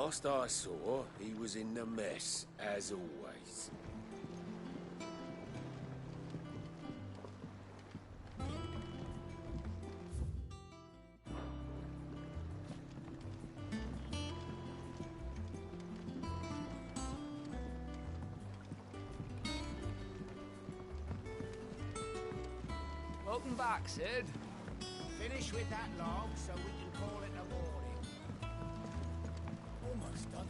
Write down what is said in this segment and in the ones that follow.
Last I saw, he was in the mess, as always. Welcome back, Sid. Finish with that log so we can call it a morning. Almost done.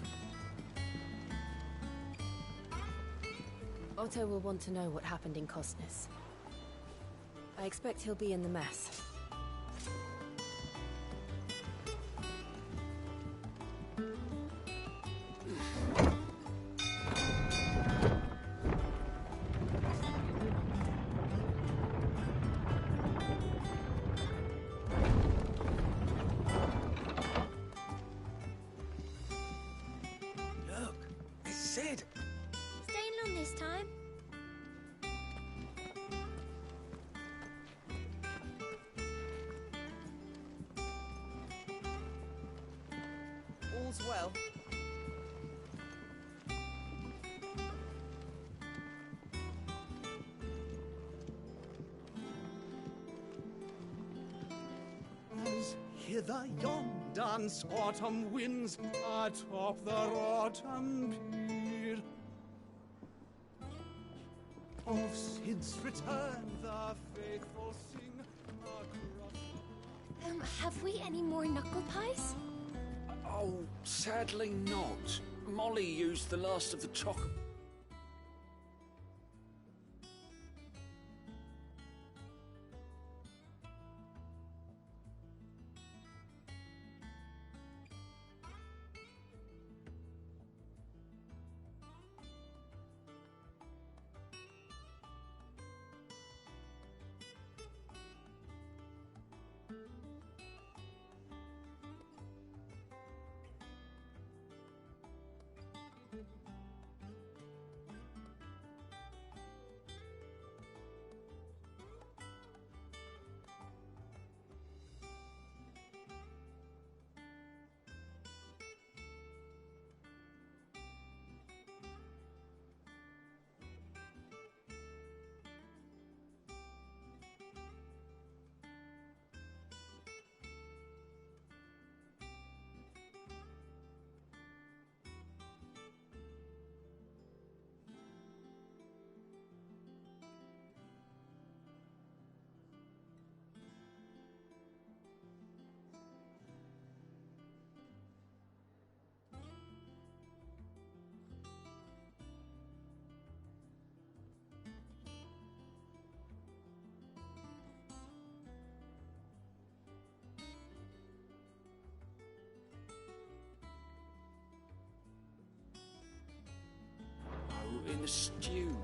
Otto will want to know what happened in Costness. I expect he'll be in the mess. Look, it's Sid. Staying long this time? All's well. As hither yon dance autumn winds atop the autumn pier. Of Sid's return the faithful sing across. Have we any more knuckle pies? Oh, sadly not. Molly used the last of the chocolate. Oh, in the stew.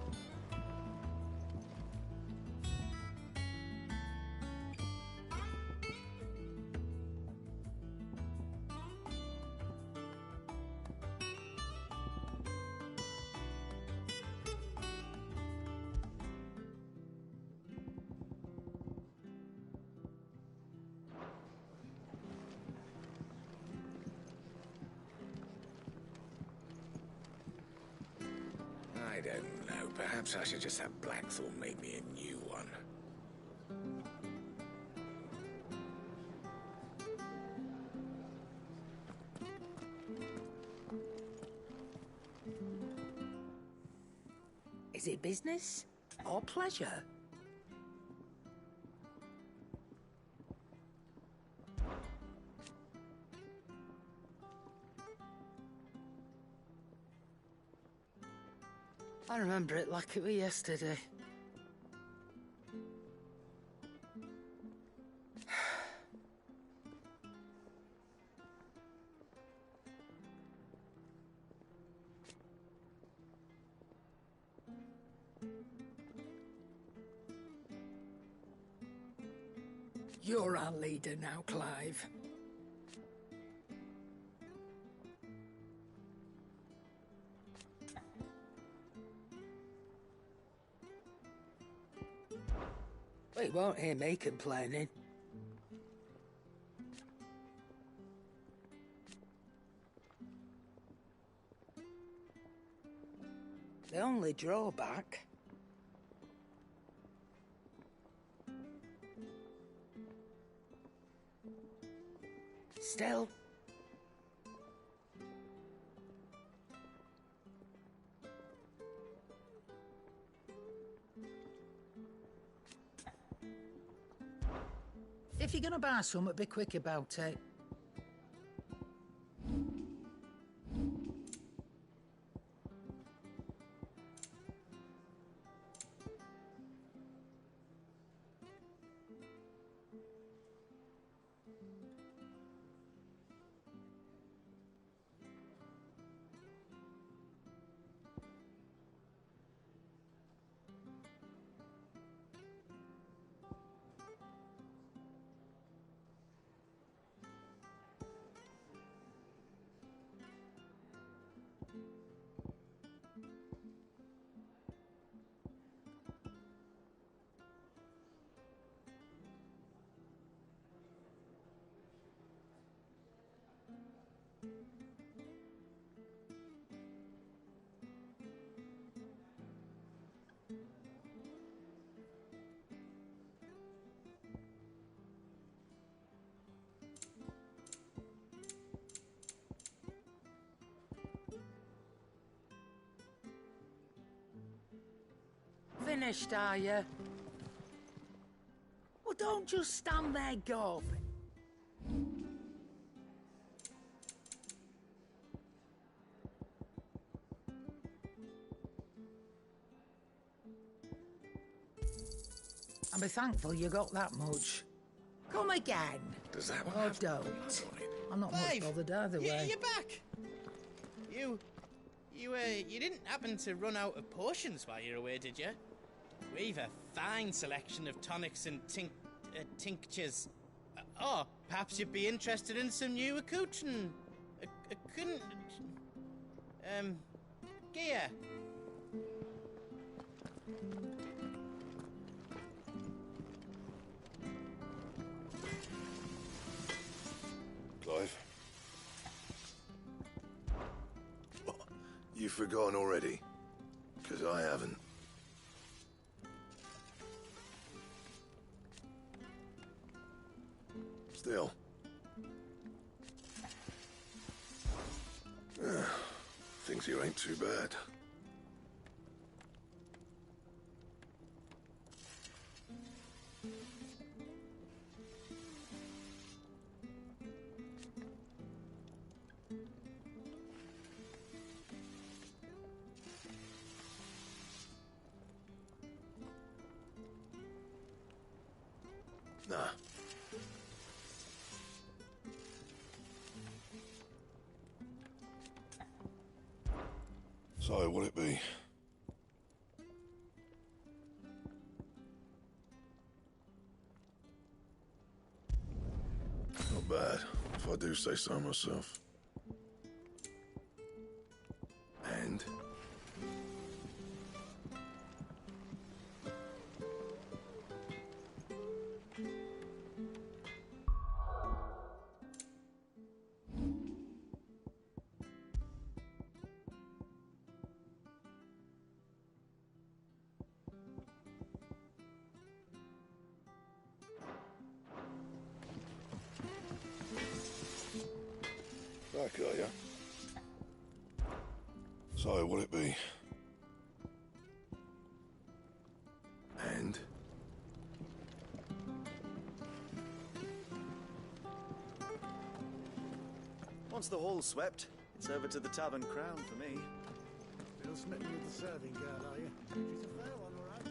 I don't know. Perhaps I should just have Blackthorn make me a new one. Is it business or pleasure? I remember it like it was yesterday. You're our leader now, Clive. We won't hear me complaining. The only drawback... Still... If you're gonna buy something, be quick about it. Finished, are you? Well, don't just stand there gawping. And be thankful you got that much. Come again. Does that one Or have blood don't. on it? I'm not much Clive, bothered either way. You're back. You didn't happen to run out of potions while you're away, did you? We've a fine selection of tonics and tinctures. Or perhaps you'd be interested in some new accoutrement. Gear. Clive? What? You've forgotten already? Because I haven't. Still. Things here ain't too bad. Nah. So, what'll it be? Not bad, if I do say so myself. And? Back, are ya? So, what'll it be? And? Once the hall's swept, it's over to the Tavern Crown for me. Still smitten with the serving girl, are you? She's a fair one, all right.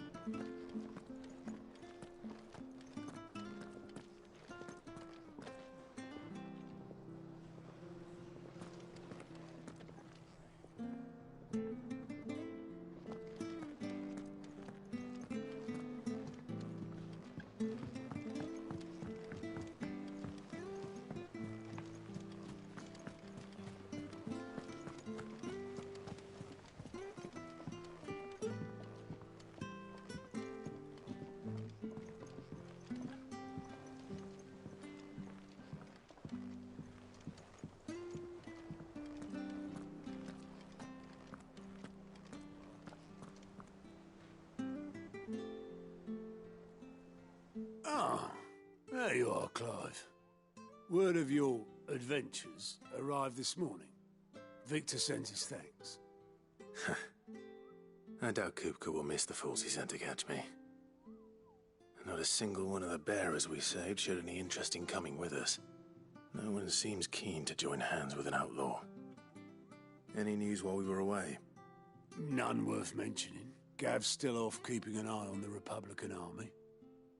There you are, Clive. Word of your adventures arrived this morning. Victor sends his thanks. I doubt Kupka will miss the fools he sent to catch me. Not a single one of the bearers we saved showed any interest in coming with us. No one seems keen to join hands with an outlaw. Any news while we were away? None worth mentioning. Gav's still off keeping an eye on the Republican army.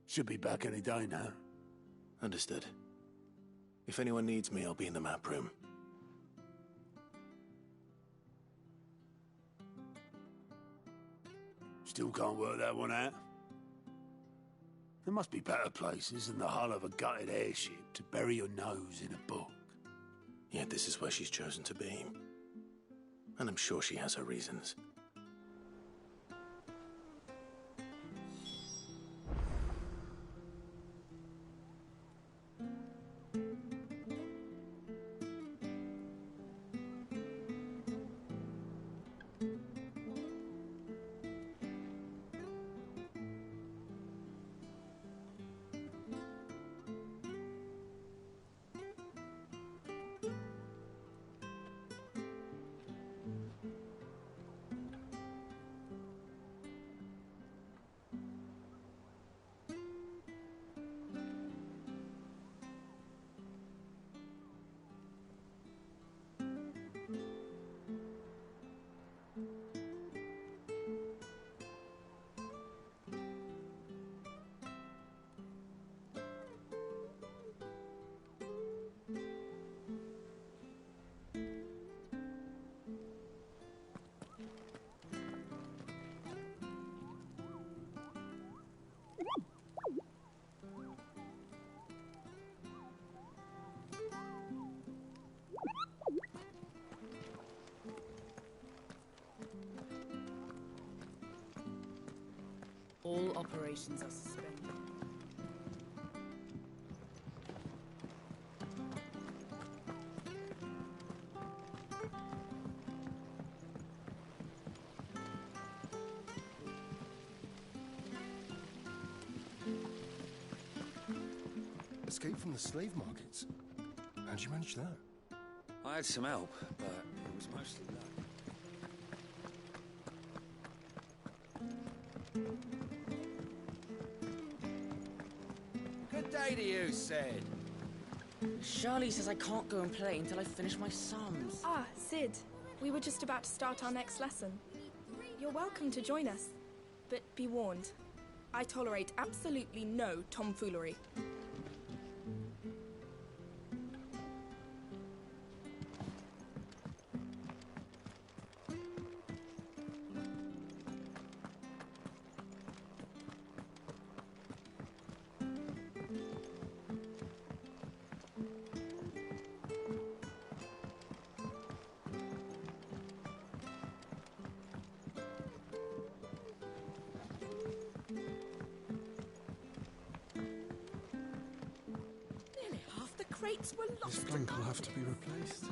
Should be back any day now. Understood. If anyone needs me, I'll be in the map room. Still can't work that one out? There must be better places than the hull of a gutted airship to bury your nose in a book. Yet this is where she's chosen to be. And I'm sure she has her reasons. All operations are suspended. Escape from the slave markets. How'd you manage that? I had some help, but it was mostly luck. Good day to you, Sid. Charlie says I can't go and play until I finish my sums. Ah, Sid. We were just about to start our next lesson. You're welcome to join us, but be warned. I tolerate absolutely no tomfoolery. Crates were lost. This plank will have to be replaced.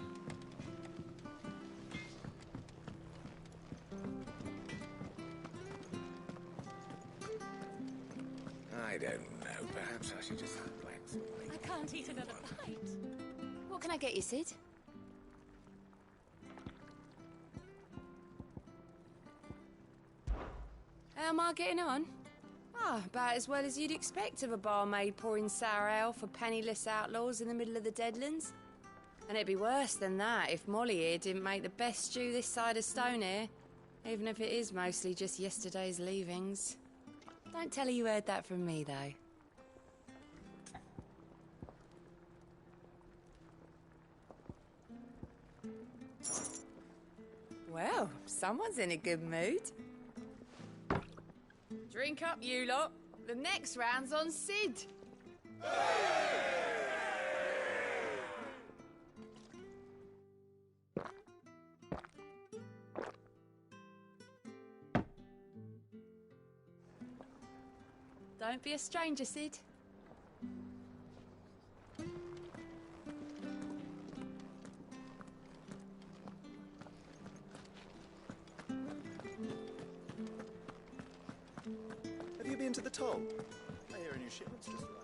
I don't know. Perhaps I should just have blacks. I can't eat another bite. What can I get you, Sid? How am I getting on? Ah, about as well as you'd expect of a barmaid pouring sour ale for penniless outlaws in the middle of the Deadlands. And it'd be worse than that if Molly here didn't make the best stew this side of Stonehair, even if it is mostly just yesterday's leavings. Don't tell her you heard that from me, though. Well, someone's in a good mood. Drink up, you lot. The next round's on Sid. Don't be a stranger, Sid. Have you been to the toll? I hear a new shipment's just arrived.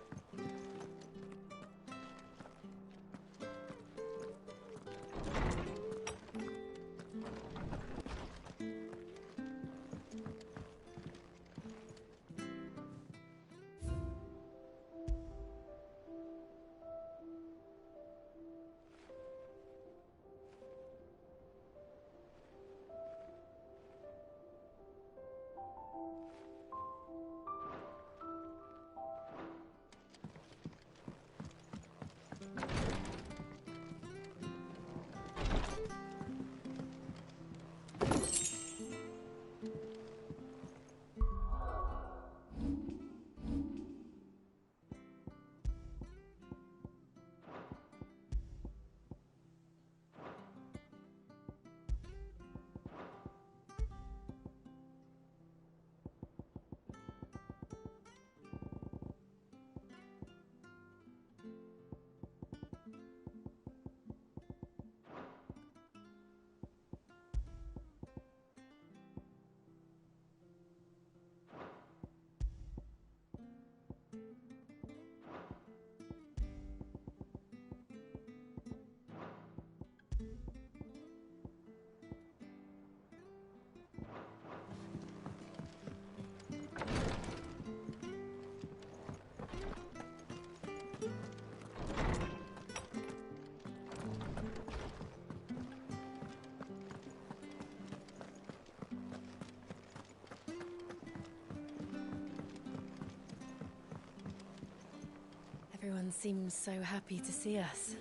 Everyone seems so happy to see us.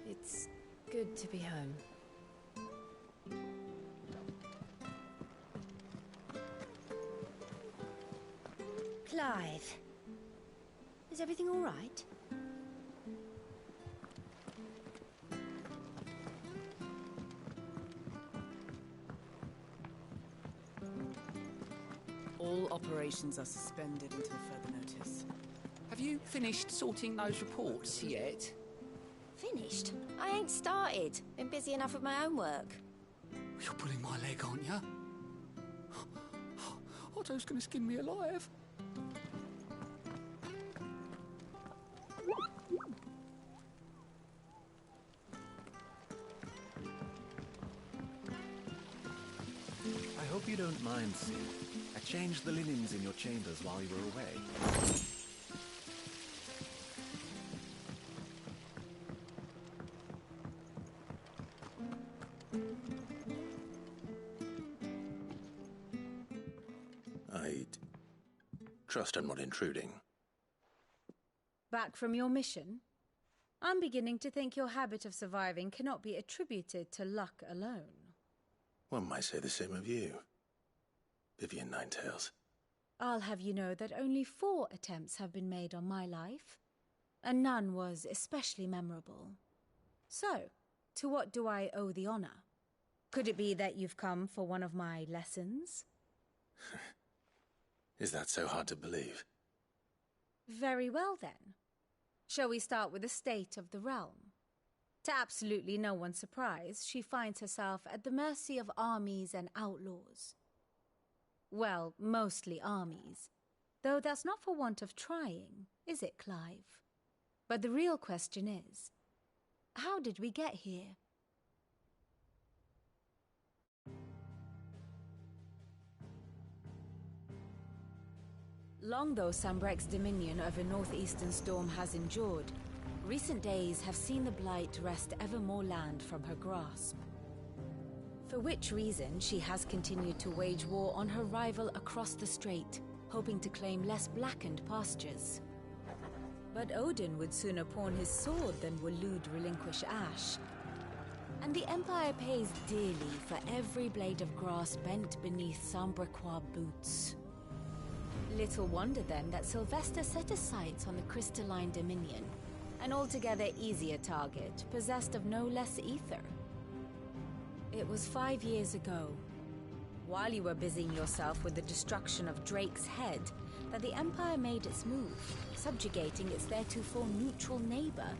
It's good to be home. Clive, is everything all right? All operations are suspended until further notice. Have you finished sorting those reports yet? Finished? I ain't started. Been busy enough with my own work. You're pulling my leg, aren't you? Otto's gonna skin me alive. I hope you don't mind, Sid. I changed the linens in your chambers while you were away. I trust I'm not intruding. Back from your mission? I'm beginning to think your habit of surviving cannot be attributed to luck alone. One might say the same of you, Vivian Ninetails. I'll have you know that only 4 attempts have been made on my life, and none was especially memorable. So, to what do I owe the honor? Could it be that you've come for one of my lessons? Is that so hard to believe? Very well, then. Shall we start with the state of the realm? To absolutely no one's surprise, she finds herself at the mercy of armies and outlaws. Well, mostly armies. Though that's not for want of trying, is it, Clive? But the real question is, how did we get here? Long though Sambrek's dominion over northeastern Storm has endured, recent days have seen the Blight wrest ever more land from her grasp. For which reason she has continued to wage war on her rival across the strait, hoping to claim less blackened pastures. But Odin would sooner pawn his sword than Waloed relinquish Ash. And the Empire pays dearly for every blade of grass bent beneath Sambrequois boots. Little wonder then that Sylvester set his sights on the crystalline dominion, an altogether easier target, possessed of no less ether. It was 5 years ago, while you were busying yourself with the destruction of Drake's head, that the Empire made its move, subjugating its theretofore neutral neighbor,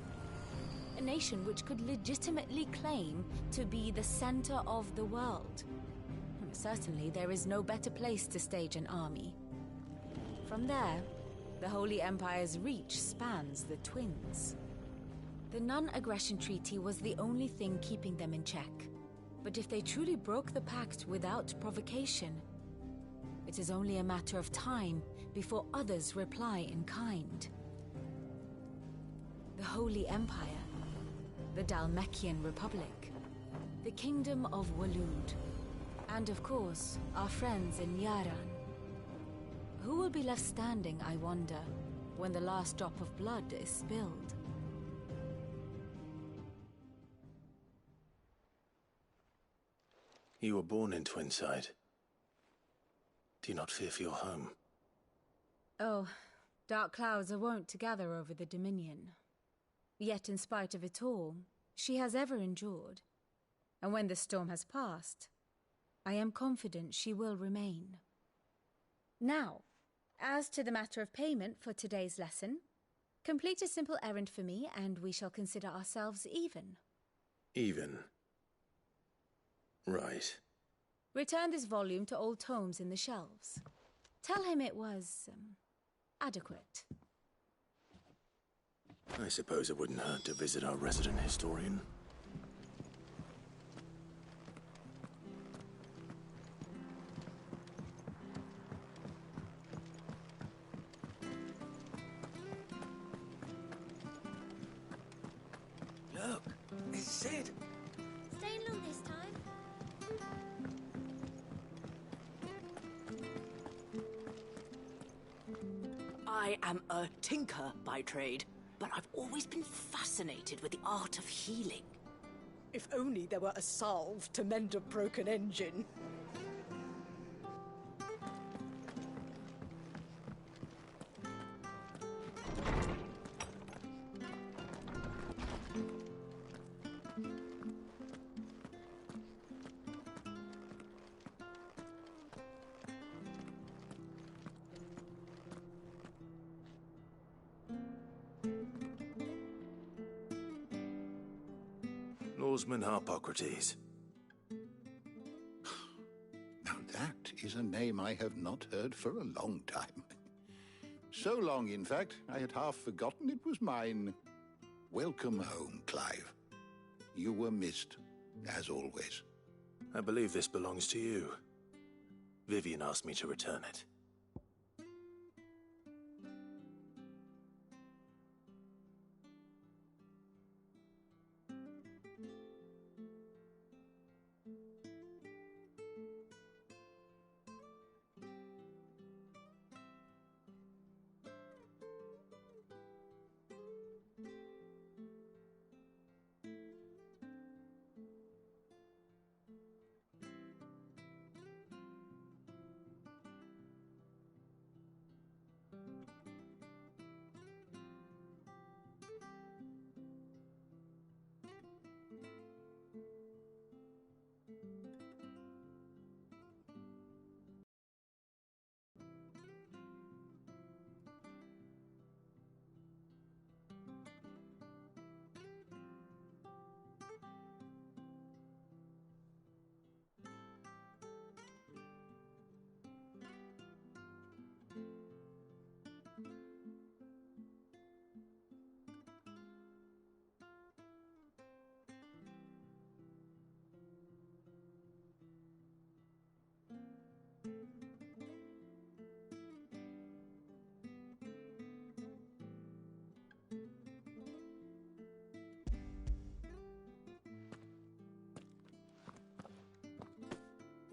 a nation which could legitimately claim to be the center of the world. Certainly, there is no better place to stage an army. From there, the Holy Empire's reach spans the Twins. The non-aggression treaty was the only thing keeping them in check. But if they truly broke the pact without provocation, it is only a matter of time before others reply in kind. The Holy Empire, the Dhalmekian Republic, the Kingdom of Waloed, and of course, our friends in Yaran. Who will be left standing, I wonder, when the last drop of blood is spilled? You were born in Twinside. Do you not fear for your home? Oh, dark clouds are wont to gather over the Dominion. Yet in spite of it all, she has ever endured. And when the storm has passed, I am confident she will remain. Now, as to the matter of payment for today's lesson, complete a simple errand for me and we shall consider ourselves even. Even? Right. Return this volume to old tomes in the shelves. Tell him it was, adequate. I suppose it wouldn't hurt to visit our resident historian. Look, it's Sid. Staying long this time? I am a tinker by trade, but I've always been fascinated with the art of healing. If only there were a salve to mend a broken engine. Lawsman Harpocrates. Now that is a name I have not heard for a long time. So long, in fact, I had half forgotten it was mine. Welcome home, Clive. You were missed, as always. I believe this belongs to you. Vivian asked me to return it.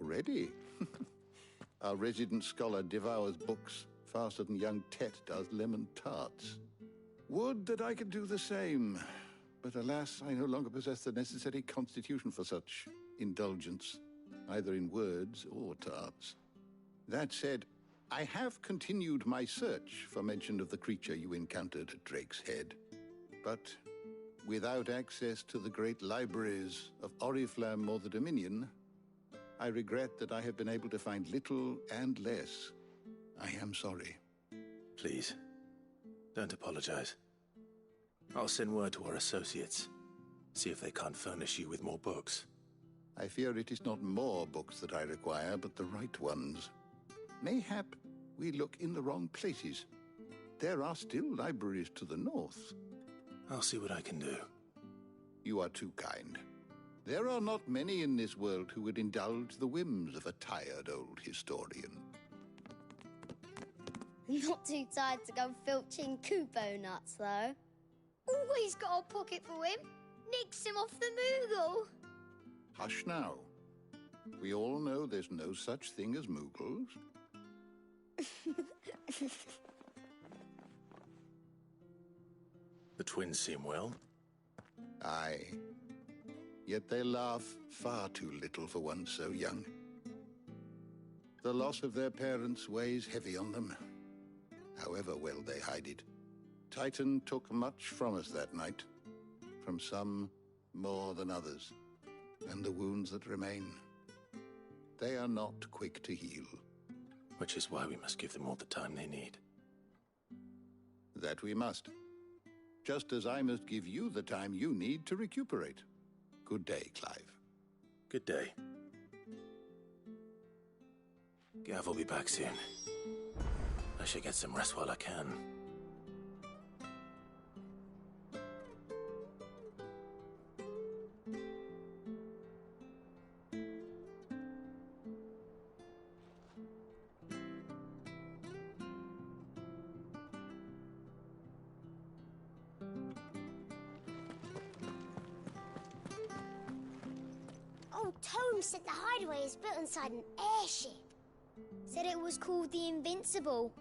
Already? Our resident scholar devours books faster than young Tet does lemon tarts. Would that I could do the same. But alas, I no longer possess the necessary constitution for such indulgence, either in words or tarts. That said, I have continued my search for mention of the creature you encountered at Drake's Head. But without access to the great libraries of Oriflamme or the Dominion, I regret that I have been able to find little and less. I am sorry. Please, don't apologize. I'll send word to our associates. See if they can't furnish you with more books. I fear it is not more books that I require, but the right ones. Mayhap we look in the wrong places. There are still libraries to the north. I'll see what I can do. You are too kind. There are not many in this world who would indulge the whims of a tired old historian. Not too tired to go filching Kupo nuts, though. Always got a pocket for him. Nicks him off the Moogle. Hush now. We all know there's no such thing as Moogles. The twins seem well. Aye. Yet they laugh far too little for one so young. The loss of their parents weighs heavy on them, however well they hide it. Titan took much from us that night, from some more than others, and the wounds that remain, they are not quick to heal. Which is why we must give them all the time they need. That we must. Just as I must give you the time you need to recuperate. Good day, Clive. Good day. Gav will be back soon. I should get some rest while I can. Old Tome said the hideaway is built inside an airship. Said it was called the Invincible.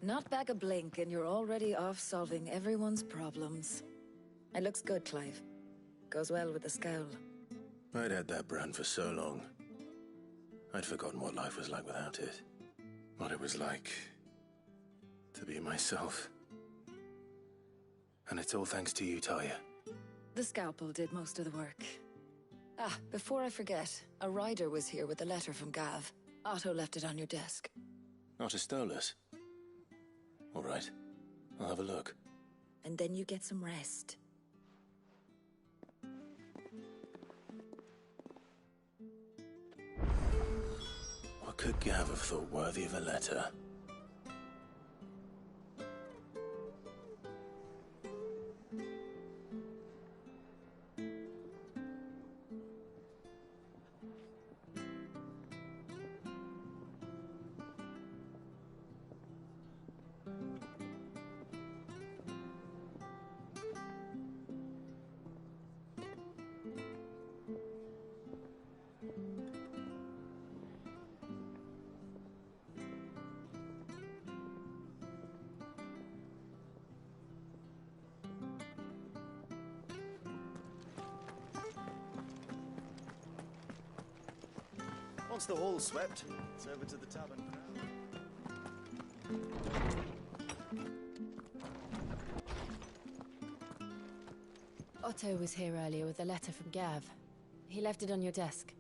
Not back a blink, and you're already off solving everyone's problems. It looks good, Clive. Goes well with the scowl. I'd had that brand for so long. I'd forgotten what life was like without it. What it was like to be myself. And it's all thanks to you, Talia. The scalpel did most of the work. Ah, before I forget, a rider was here with a letter from Gav. Otto left it on your desk. Otto stole us. All right, I'll have a look. And then you get some rest. What could Gav have thought worthy of a letter? Once the hall's swept, it's over to the tavern. Otto was here earlier with a letter from Gav. He left it on your desk.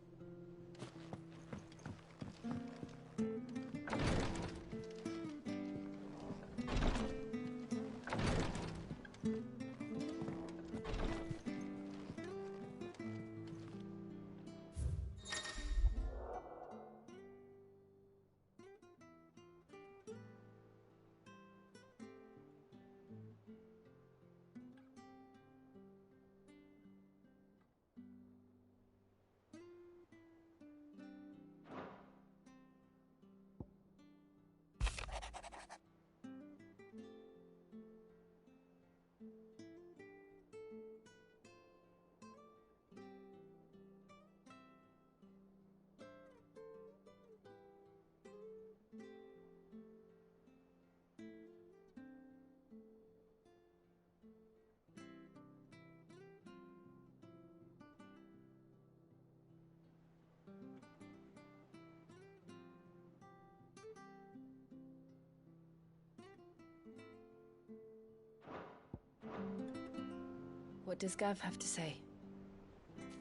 What does Gav have to say?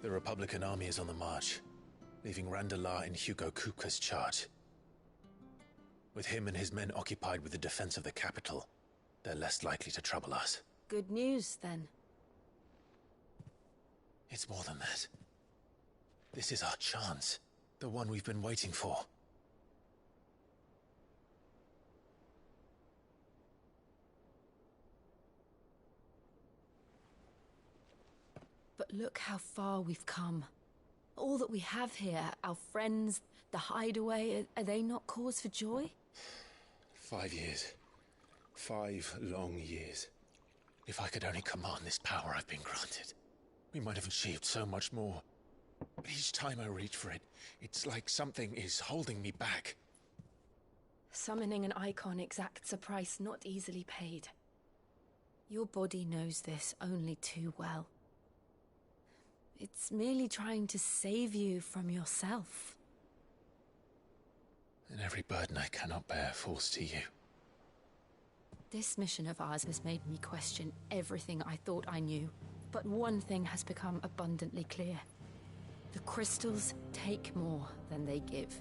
The Republican army is on the march, leaving Randalar in Hugo Kupka's charge. With him and his men occupied with the defense of the capital, they're less likely to trouble us. Good news, then. It's more than that. This is our chance, the one we've been waiting for. But look how far we've come. All that we have here, our friends, the hideaway, are they not cause for joy? 5 years. 5 long years. If I could only command this power I've been granted, we might have achieved so much more. But each time I reach for it, it's like something is holding me back. Summoning an icon exacts a price not easily paid. Your body knows this only too well. It's merely trying to save you from yourself. And every burden I cannot bear falls to you. This mission of ours has made me question everything I thought I knew. But one thing has become abundantly clear. The crystals take more than they give.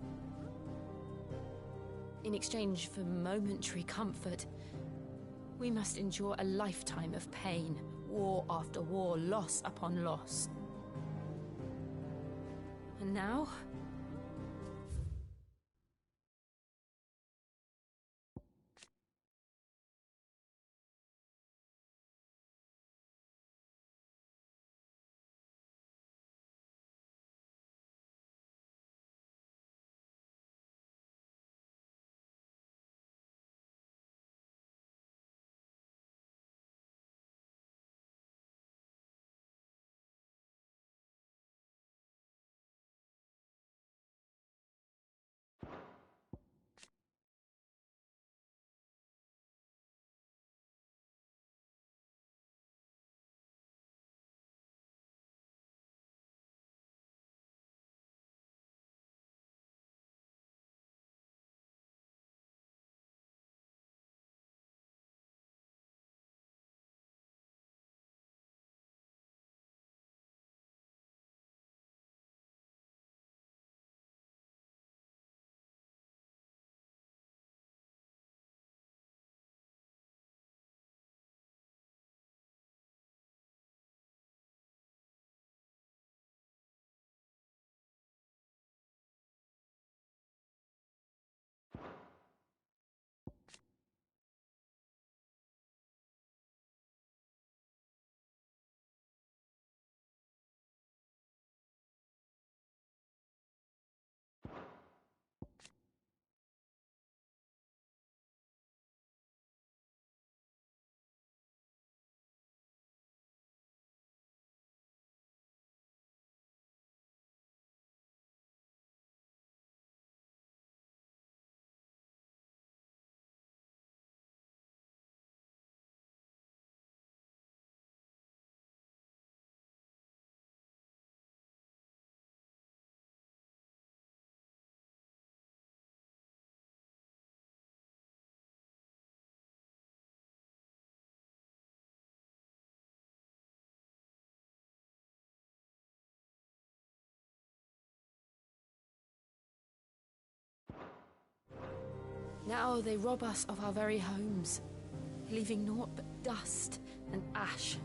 In exchange for momentary comfort, we must endure a lifetime of pain, war after war, loss upon loss. And now, Now they rob us of our very homes, leaving naught but dust and ash.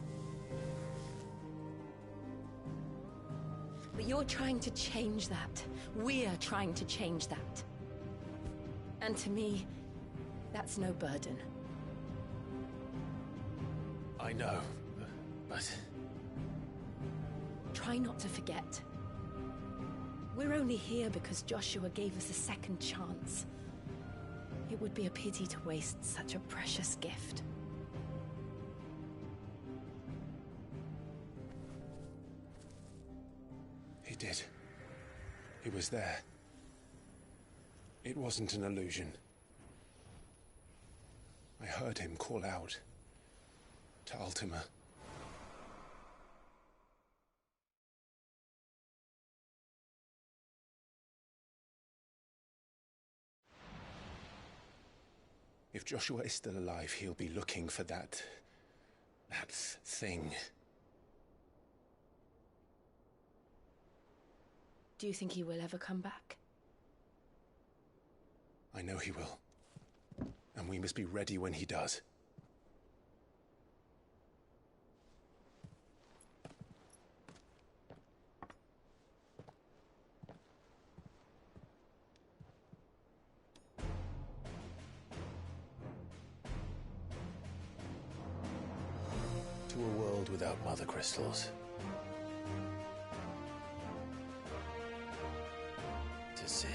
But you're trying to change that. We're trying to change that. And to me, that's no burden. I know, but... Try not to forget. We're only here because Joshua gave us a second chance. It would be a pity to waste such a precious gift. He did. He was there. It wasn't an illusion. I heard him call out to Ultima. If Joshua is still alive, he'll be looking for that thing. Do you think he will ever come back? I know he will. And we must be ready when he does. To a world without mother crystals. To Sid.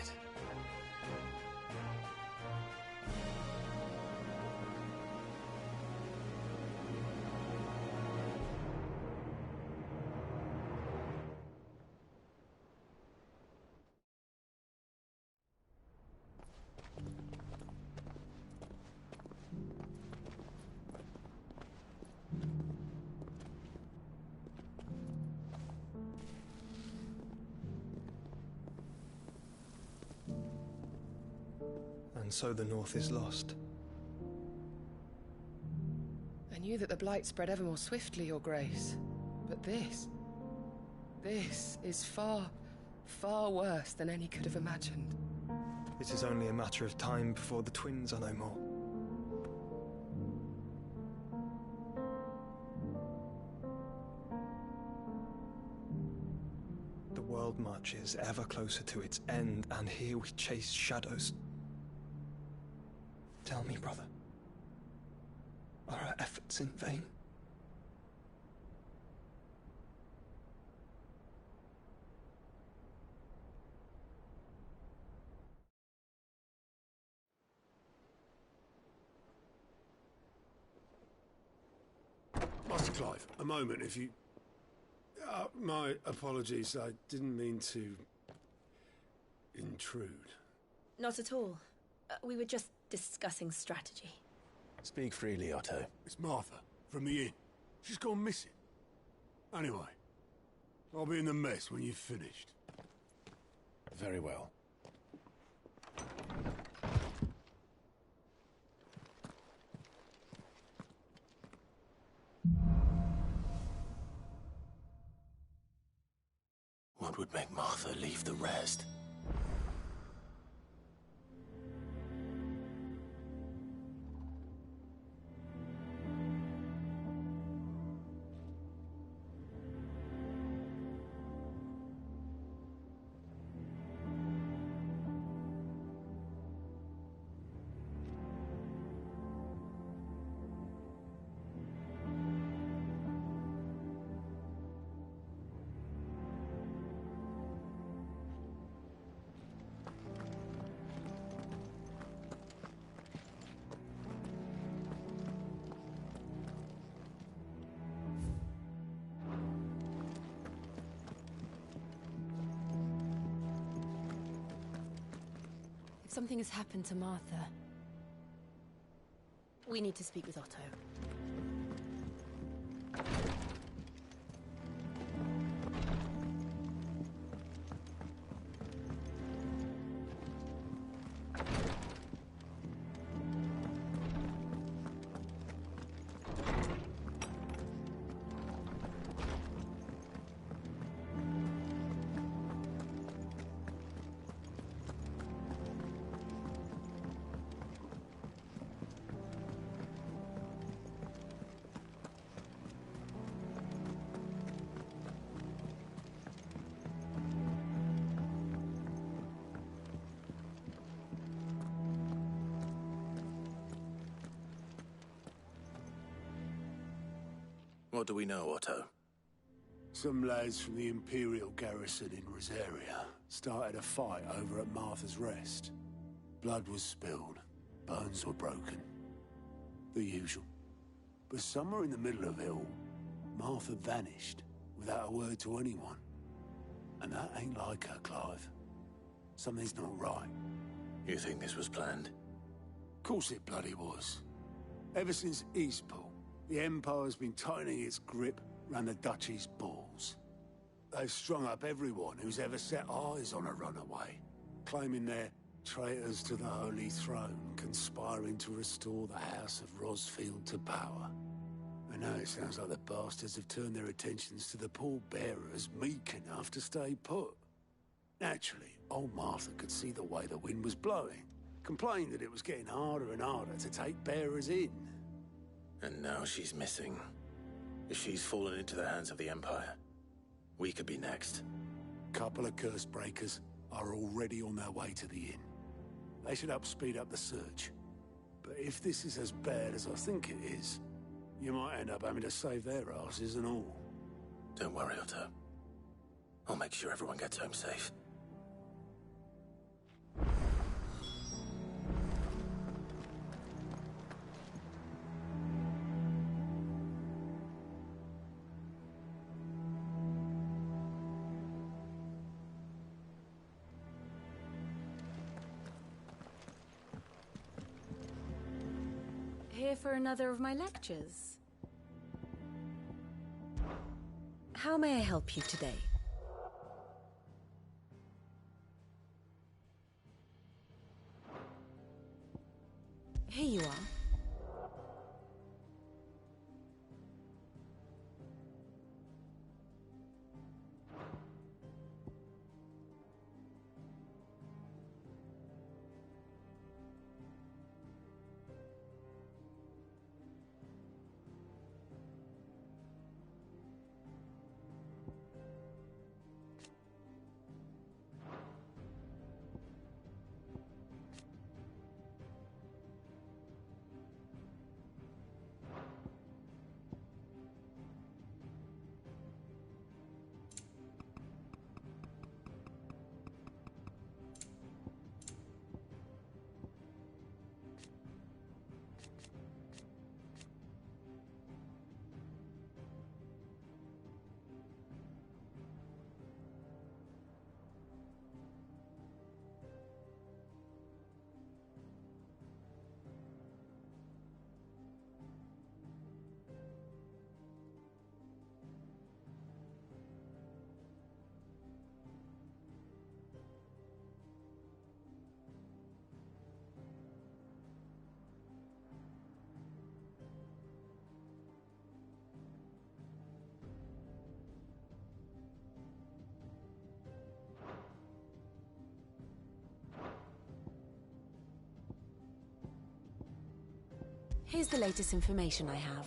And so the North is lost. I knew that the Blight spread ever more swiftly, Your Grace. But this is far, far worse than any could have imagined. It is only a matter of time before the twins are no more. The world marches ever closer to its end, and here we chase shadows. Tell me, brother, are our efforts in vain? Master Clive, a moment, if you... my apologies, I didn't mean to... intrude. Not at all. We were just discussing strategy. Speak freely, Otto. It's Martha, from the inn. She's gone missing. Anyway, I'll be in the mess when you've finished. Very well. What would make Martha leave the rest? Something has happened to Martha. We need to speak with Otto. What do we know, Otto? Some lads from the Imperial garrison in Rosaria started a fight over at Martha's Rest. Blood was spilled, bones were broken. The usual. But somewhere in the middle of it all, Martha vanished without a word to anyone. And that ain't like her, Clive. Something's not right. You think this was planned? Course it bloody was. Ever since Eastpool, the Empire's been tightening its grip round the Duchy's balls. They've strung up everyone who's ever set eyes on a runaway, claiming they're traitors to the Holy Throne, conspiring to restore the House of Rosfield to power. And now it sounds like the bastards have turned their attentions to the pallbearers meek enough to stay put. Naturally, old Martha could see the way the wind was blowing, complained that it was getting harder and harder to take bearers in. And now she's missing. If she's fallen into the hands of the Empire, we could be next. Couple of curse breakers are already on their way to the inn. They should help speed up the search. But if this is as bad as I think it is, you might end up having to save their asses and all. Don't worry, Otto. I'll make sure everyone gets home safe. Here for another of my lectures. How may I help you today? Here you are. Here's the latest information I have.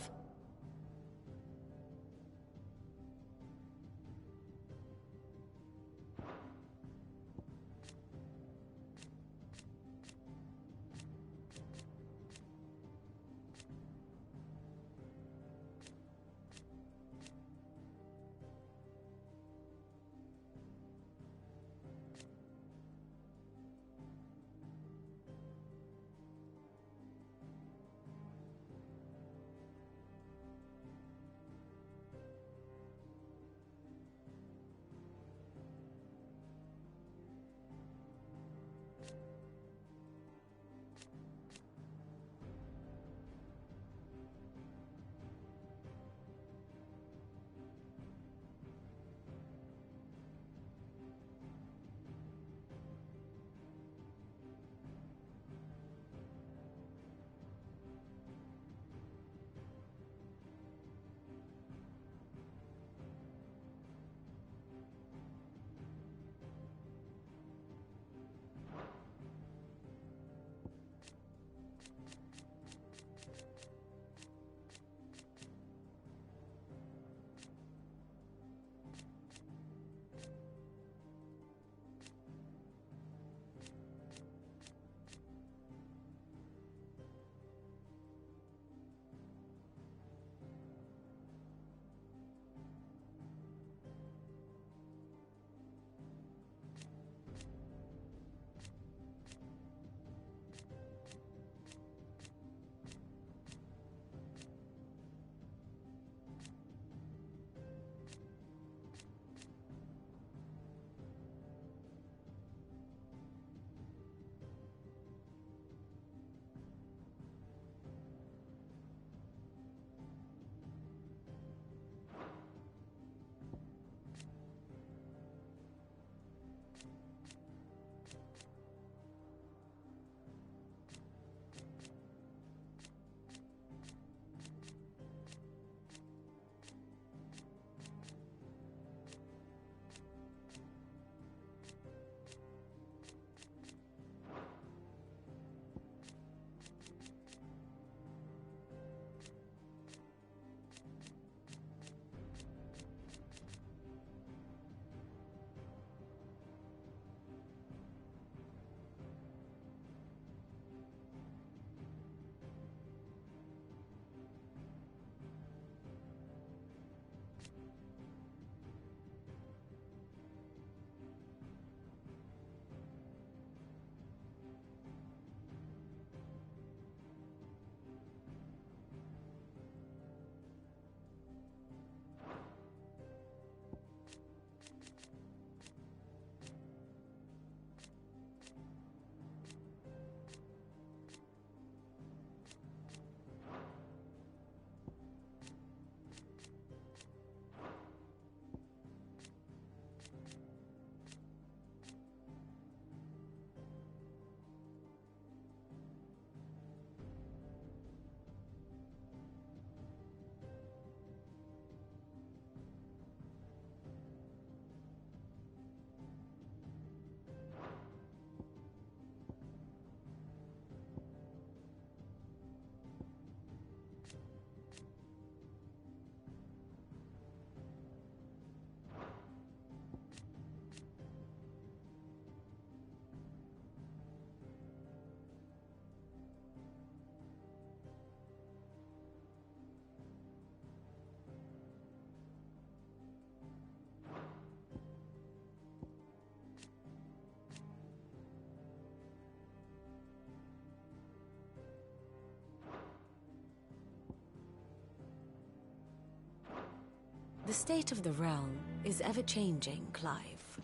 The state of the realm is ever-changing, Clive.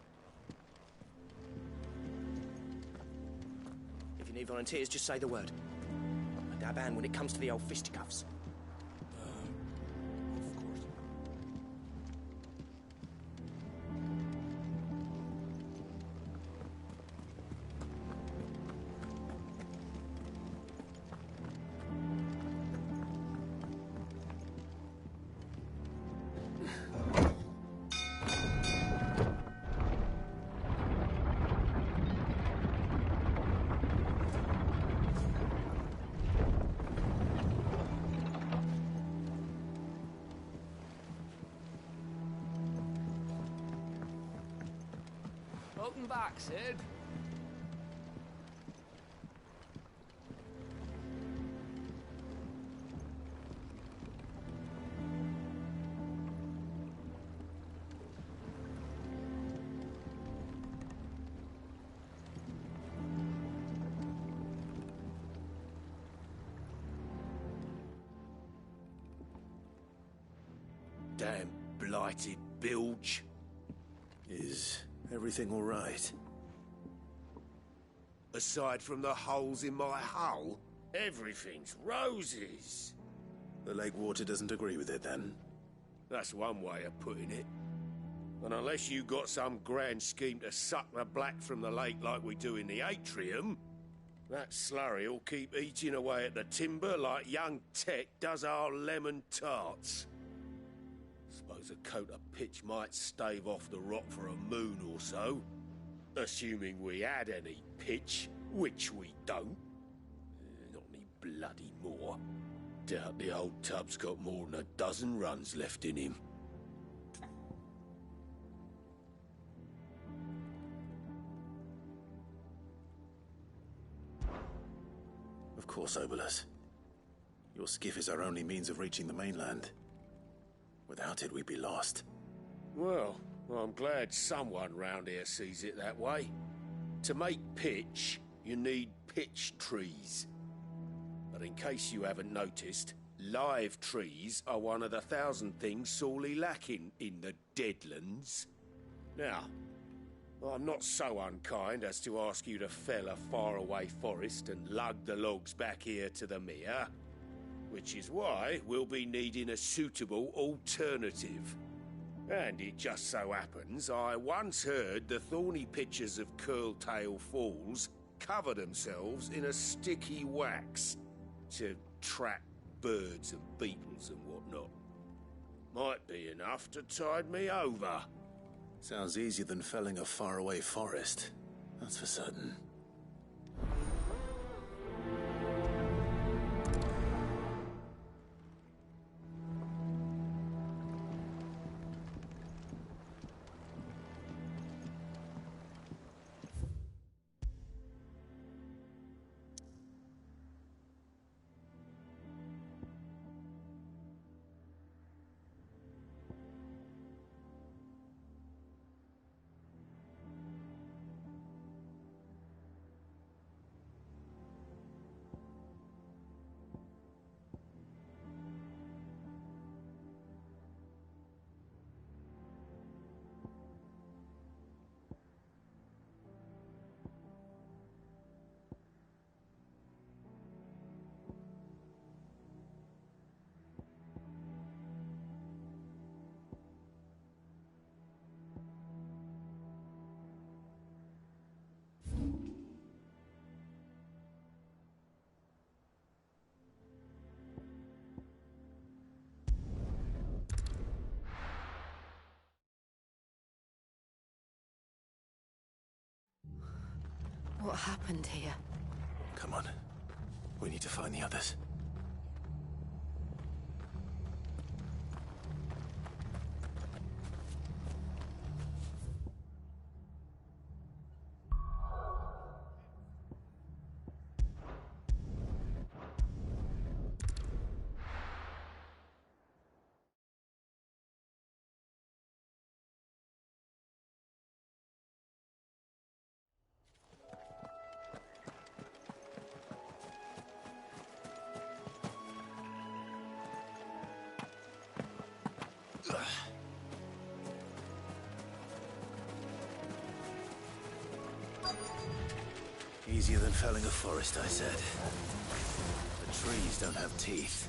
If you need volunteers, just say the word. I dab hand when it comes to the old fisticuffs. Welcome back, Sid. Damn blighted bilge. Is everything all right? Aside from the holes in my hull, everything's roses. The lake water doesn't agree with it, then? That's one way of putting it. And unless you got some grand scheme to suck the black from the lake like we do in the atrium, that slurry'll keep eating away at the timber like young Tech does our lemon tarts. Suppose a coat of pitch might stave off the rot for a moon or so. Assuming we had any pitch, which we don't. Not any bloody more. Doubt the old tub's got more than a dozen runs left in him. Of course, Obolus. Your skiff is our only means of reaching the mainland. Without it, we'd be lost. Well, I'm glad someone round here sees it that way. To make pitch, you need pitch trees. But in case you haven't noticed, live trees are one of the 1,000 things sorely lacking in the Deadlands. Now, I'm not so unkind as to ask you to fell a faraway forest and lug the logs back here to the mere, which is why we'll be needing a suitable alternative. And it just so happens I once heard the thorny pitchers of Curltail Falls cover themselves in a sticky wax to trap birds and beetles and whatnot. Might be enough to tide me over. Sounds easier than felling a faraway forest, that's for certain. What happened here? Come on. We need to find the others. Easier than felling a forest, I said. The trees don't have teeth.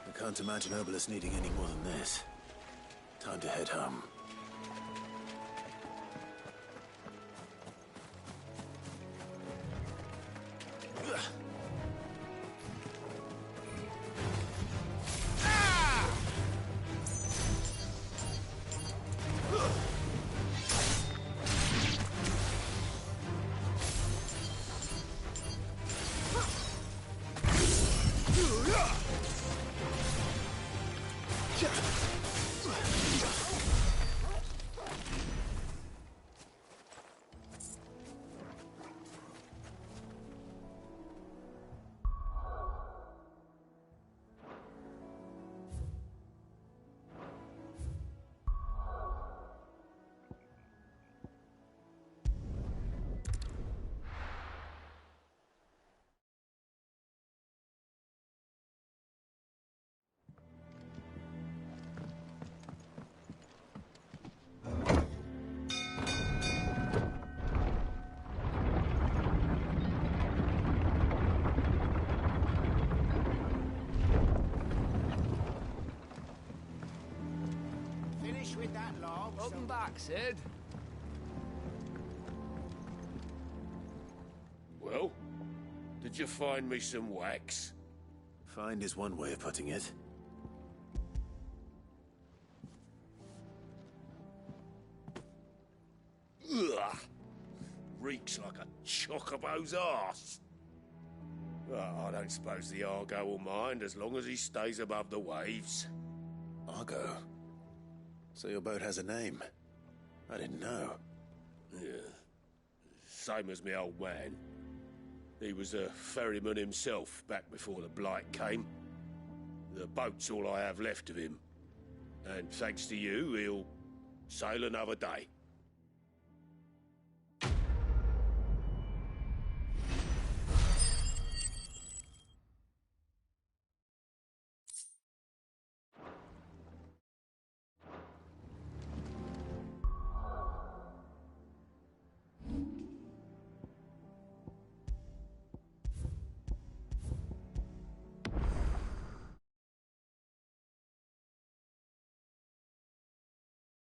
I can't imagine Obelisk needing any more than this. Time to head home. With that log. Welcome back, Sid. Well, did you find me some wax? Find is one way of putting it. Ugh! Reeks like a chocobo's arse. Well, I don't suppose the Argo will mind as long as he stays above the waves. Argo? So your boat has a name? I didn't know. Yeah. Same as me old man. He was a ferryman himself back before the Blight came. The boat's all I have left of him. And thanks to you, he'll sail another day.